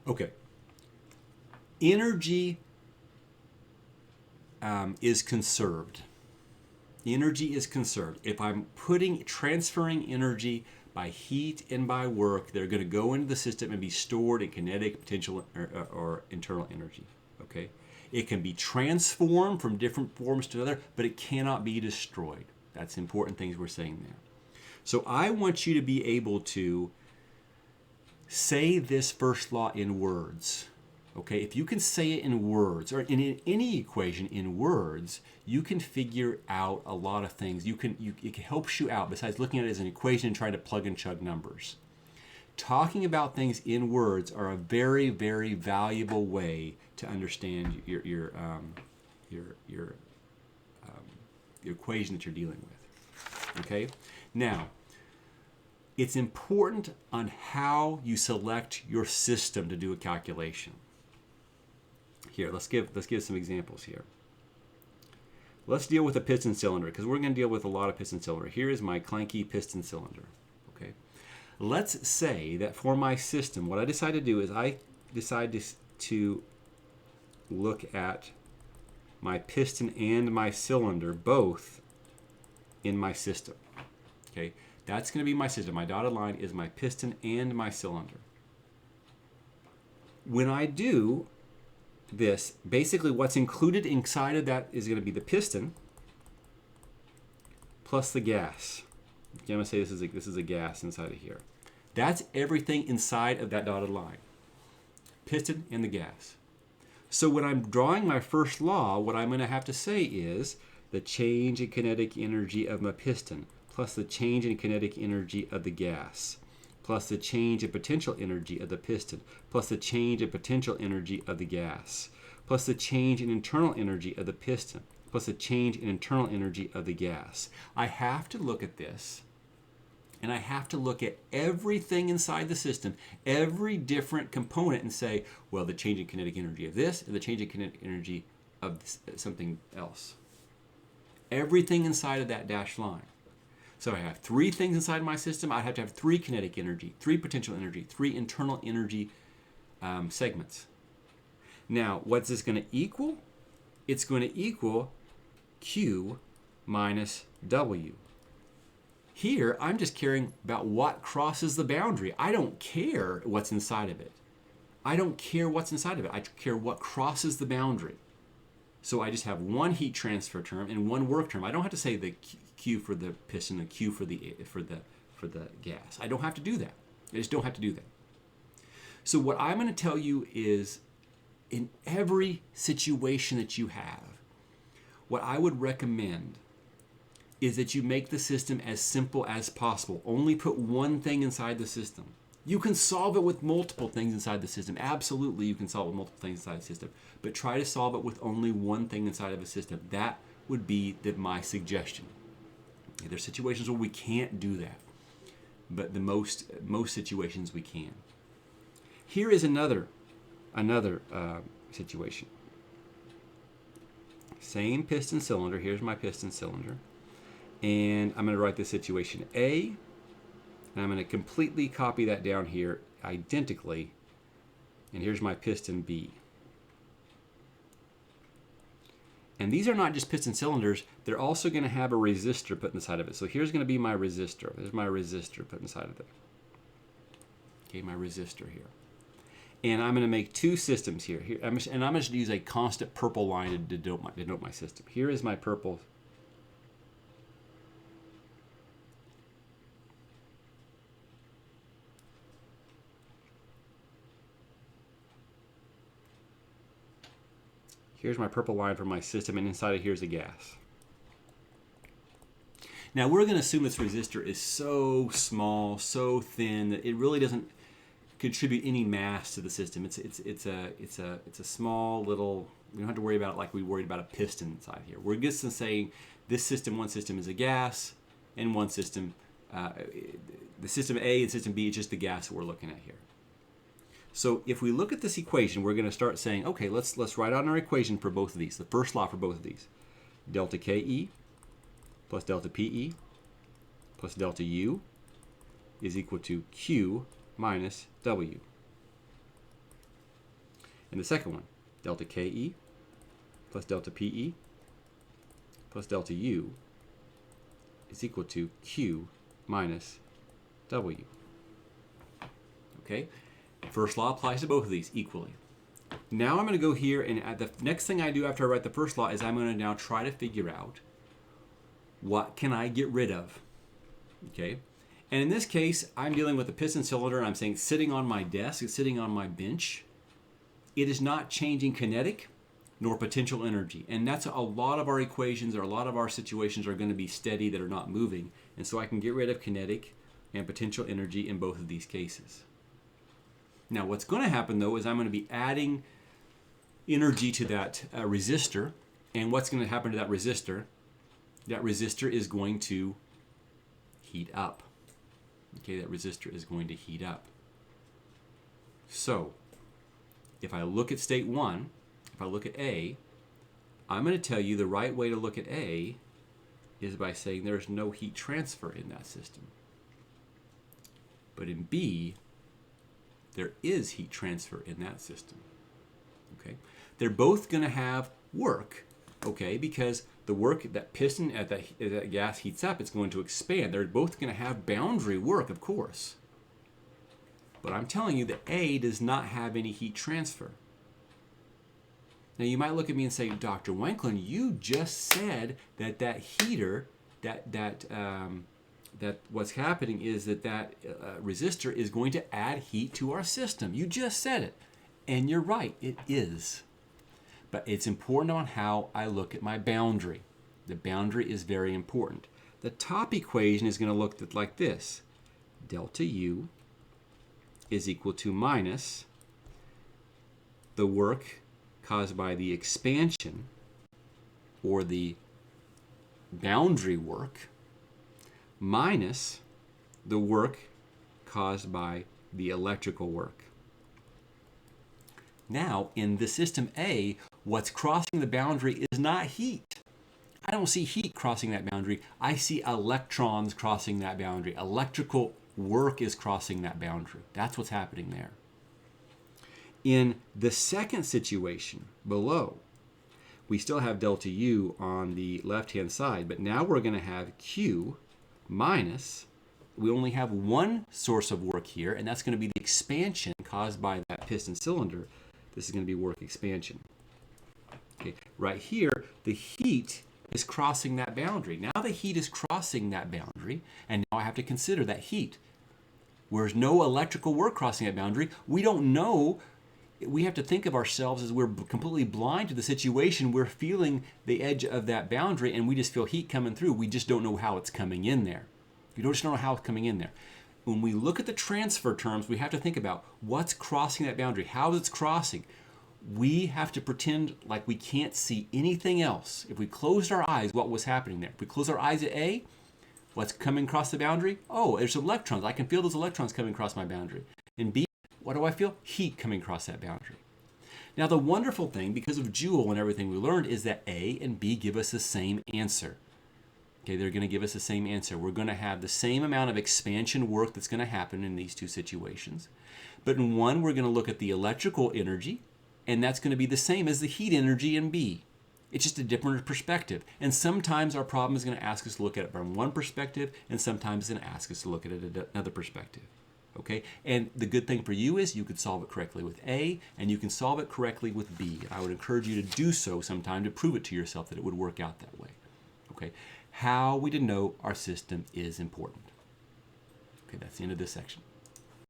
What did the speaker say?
Okay. Energy is conserved. Energy is conserved. If I'm transferring energy by heat and by work, they're going to go into the system and be stored in kinetic, potential, or internal energy. Okay? It can be transformed from different forms to another, but it cannot be destroyed. That's important things we're saying there. So I want you to be able to say this first law in words. Okay, if you can say it in words, or in any equation in words, you can figure out a lot of things. It helps you out besides looking at it as an equation and trying to plug and chug numbers. Talking about things in words are a very, very valuable way to understand your equation that you're dealing with. Okay, now it's important on how you select your system to do a calculation. Here, let's give some examples here. Let's deal with a piston cylinder because we're going to deal with a lot of piston cylinder. Here is my clanky piston cylinder. Okay, let's say that for my system, what I decide to do is I decide to look at my piston and my cylinder both in my system. Okay, that's going to be my system. My dotted line is my piston and my cylinder. When I do this, basically what's included inside of that is going to be the piston plus the gas. Okay, I'm going to say this is a gas inside of here. That's everything inside of that dotted line. Piston and the gas. So when I'm drawing my first law, what I'm going to have to say is the change in kinetic energy of my piston plus the change in kinetic energy of the gas plus the change in potential energy of the piston, plus the change in potential energy of the gas, plus the change in internal energy of the piston, plus the change in internal energy of the gas. I have to look at this, and I have to look at everything inside the system, every different component, and say, well, the change in kinetic energy of this, and the change in kinetic energy of something else. Everything inside of that dashed line. So I have three things inside my system. I have to have three kinetic energy, three potential energy, three internal energy segments. Now, what's this going to equal? It's going to equal Q minus W. Here, I'm just caring about what crosses the boundary. I don't care what's inside of it. I don't care what's inside of it. I care what crosses the boundary. So I just have one heat transfer term and one work term. I don't have to say the Q for the piston, the Q for the gas. I don't have to do that. I just don't have to do that. So what I'm going to tell you is, in every situation that you have, what I would recommend is that you make the system as simple as possible. Only put one thing inside the system. You can solve it with multiple things inside the system. Absolutely, you can solve it with multiple things inside the system. But try to solve it with only one thing inside of a system. That would be my suggestion. There's situations where we can't do that, but the most situations we can. Here is another situation. Same piston cylinder. Here's my piston cylinder, and I'm going to write this situation A, and I'm going to completely copy that down here identically, and here's my piston B. And these are not just piston cylinders, they're also going to have a resistor put inside of it. So here's going to be my resistor. There's my resistor put inside of it. Okay, my resistor here. And I'm going to make two systems here. I'm going to use a constant purple line to denote my system. Here is my purple. Here's my purple line for my system, and inside of here is a gas. Now we're going to assume this resistor is so small, so thin that it really doesn't contribute any mass to the system. It's a small little. We don't have to worry about it like we worried about a piston inside here. We're just saying this system, one system is a gas, and one system, the system A and system B is just the gas that we're looking at here. So if we look at this equation, we're going to start saying, okay, let's write out our equation for both of these. The first law for both of these: delta KE plus delta PE plus delta U is equal to Q minus W. And the second one, delta KE plus delta PE plus delta U is equal to Q minus W. Okay? First law applies to both of these equally. Now I'm going to go here, and the next thing I do after I write the first law is I'm going to now try to figure out what can I get rid of. Okay? And in this case, I'm dealing with a piston cylinder, and I'm saying sitting on my desk, it's sitting on my bench. It is not changing kinetic nor potential energy. And that's a lot of our equations, or a lot of our situations are going to be steady, that are not moving. And so I can get rid of kinetic and potential energy in both of these cases. Now what's going to happen though is I'm going to be adding energy to that resistor. And what's going to happen to that resistor? That resistor is going to heat up. Okay, that resistor is going to heat up. So if I look at state 1, if I look at A, I'm going to tell you the right way to look at A is by saying there's no heat transfer in that system. But in B, there is heat transfer in that system. Okay, they're both going to have work. Okay, because the work, that piston as that gas heats up, it's going to expand. They're both going to have boundary work, of course. But I'm telling you that A does not have any heat transfer. Now you might look at me and say, Dr. Wanklund, you just said that that heater, that what's happening is that resistor is going to add heat to our system. You just said it. And you're right, it is. But it's important on how I look at my boundary. The boundary is very important. The top equation is going to look like this. Delta U is equal to minus the work caused by the expansion, or the boundary work, minus the work caused by the electrical work. Now, in the system A, what's crossing the boundary is not heat. I don't see heat crossing that boundary. I see electrons crossing that boundary. Electrical work is crossing that boundary. That's what's happening there. In the second situation below, we still have delta U on the left-hand side, but now we're going to have Q minus, we only have one source of work here, and that's going to be the expansion caused by that piston cylinder. This is going to be work expansion. Okay, right here, the heat is crossing that boundary. Now the heat is crossing that boundary, and now I have to consider that heat. Whereas no electrical work crossing that boundary, we don't know. We have to think of ourselves as we're completely blind to the situation. We're feeling the edge of that boundary, and we just feel heat coming through. We just don't know how it's coming in there. You just don't know how it's coming in there. When we look at the transfer terms, we have to think about what's crossing that boundary, how it's crossing. We have to pretend like we can't see anything else. If we closed our eyes, what was happening there? If we close our eyes at A, what's coming across the boundary? Oh, there's electrons. I can feel those electrons coming across my boundary. In B, what do I feel? Heat coming across that boundary. Now, the wonderful thing, because of Joule and everything we learned, is that A and B give us the same answer. Okay, they're going to give us the same answer. We're going to have the same amount of expansion work that's going to happen in these two situations. But in one, we're going to look at the electrical energy, and that's going to be the same as the heat energy in B. It's just a different perspective. And sometimes our problem is going to ask us to look at it from one perspective, and sometimes it's going to ask us to look at it another perspective. Okay? And the good thing for you is you could solve it correctly with A, and you can solve it correctly with B. And I would encourage you to do so sometime to prove it to yourself that it would work out that way. Okay? How we denote our system is important. Okay, that's the end of this section.